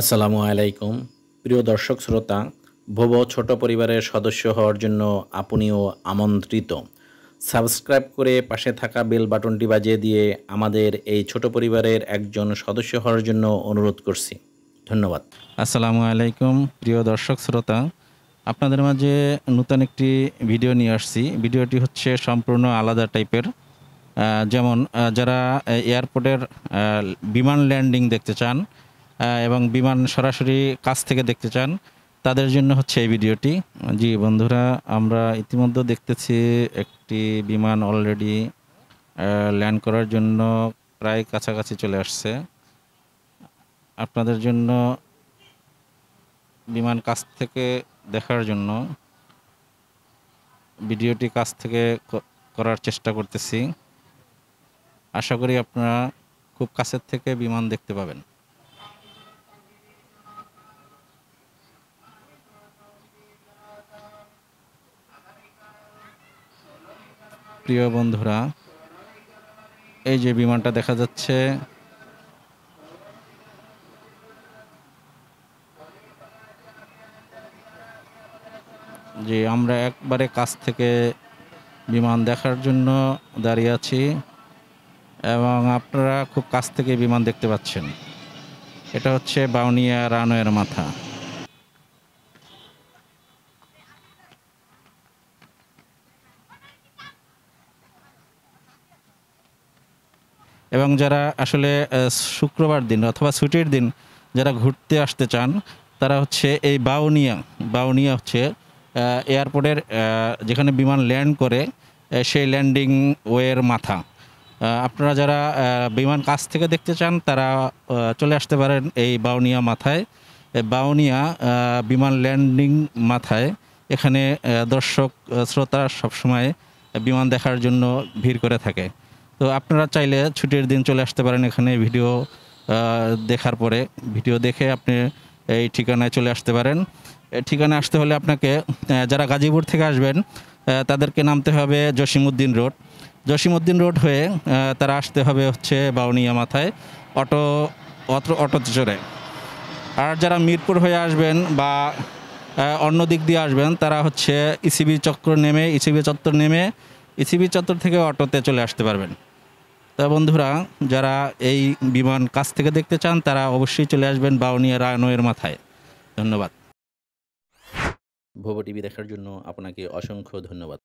আসসালামু আলাইকুম প্রিয় দর্শক শ্রোতা ভোবো ছোট পরিবারের সদস্য হওয়ার জন্য আপনিও আমন্ত্রিত। সাবস্ক্রাইব করে পাশে থাকা বেল বাটনটি বাজিয়ে দিয়ে আমাদের এই ছোট পরিবারের একজন সদস্য হওয়ার জন্য অনুরোধ করছি। ধন্যবাদ। আসসালামু আলাইকুম প্রিয় দর্শক শ্রোতা, আপনাদের মাঝে নতুন একটি ভিডিও নিয়ে আসছি। ভিডিওটি হচ্ছে সম্পূর্ণ আলাদা টাইপের। যেমন যারা এয়ারপোর্টের বিমান ল্যান্ডিং দেখতে চান এবং বিমান সরাসরি কাছ থেকে দেখতে চান, তাদের জন্য হচ্ছে এই ভিডিওটি। জি বন্ধুরা, আমরা ইতিমধ্যে দেখতেছি একটি বিমান অলরেডি ল্যান্ড করার জন্য প্রায় কাছাকাছি চলে আসছে। আপনাদের জন্য বিমান কাছ থেকে দেখার জন্য ভিডিওটি কাছ থেকে করার চেষ্টা করতেছি। আশা করি আপনারা খুব কাছের থেকে বিমান দেখতে পাবেন। প্রিয় বন্ধুরা, এই যে বিমানটা দেখা যাচ্ছে, যে আমরা একবারে কাছ থেকে বিমান দেখার জন্য দাঁড়িয়ে আছি এবং আপনারা খুব কাছ থেকে বিমান দেখতে পাচ্ছেন। এটা হচ্ছে বাউনিয়া রানওয়ের মাথা। এবং যারা আসলে শুক্রবার দিন অথবা ছুটির দিন যারা ঘুরতে আসতে চান, তারা হচ্ছে এই বাউনিয়া হচ্ছে এয়ারপোর্টের যেখানে বিমান ল্যান্ড করে সেই ল্যান্ডিং ওয়ের মাথা। আপনারা যারা বিমান কাছ থেকে দেখতে চান তারা চলে আসতে পারেন এই বাউনিয়া মাথায়। বাউনিয়া বিমান ল্যান্ডিং মাথায় এখানে দর্শক শ্রোতা সবসময় বিমান দেখার জন্য ভিড় করে থাকে। তো আপনারা চাইলে ছুটির দিন চলে আসতে পারেন এখানে। ভিডিও দেখার পরে ভিডিও দেখে আপনি এই ঠিকানায় চলে আসতে পারেন। ঠিকানায় আসতে হলে আপনাকে, যারা গাজীপুর থেকে আসবেন তাদেরকে নামতে হবে জসিমউদ্দিন রোড হয়ে তারা আসতে হবে হচ্ছে বাউনিয়া মাথায় অটোতে চড়ে। আর যারা মিরপুর হয়ে আসবেন বা অন্য দিক দিয়ে আসবেন, তারা হচ্ছে ইসিবি চত্বর থেকে অটোতে চলে আসতে পারবেন। তা বন্ধুরা, যারা এই বিমান কাছ থেকে দেখতে চান তারা অবশ্যই চলে আসবেন বাউনিয়া রানওয়ের মাথায়। ধন্যবাদ। ভোবো টিভি দেখার জন্য আপনাকে অসংখ্য ধন্যবাদ।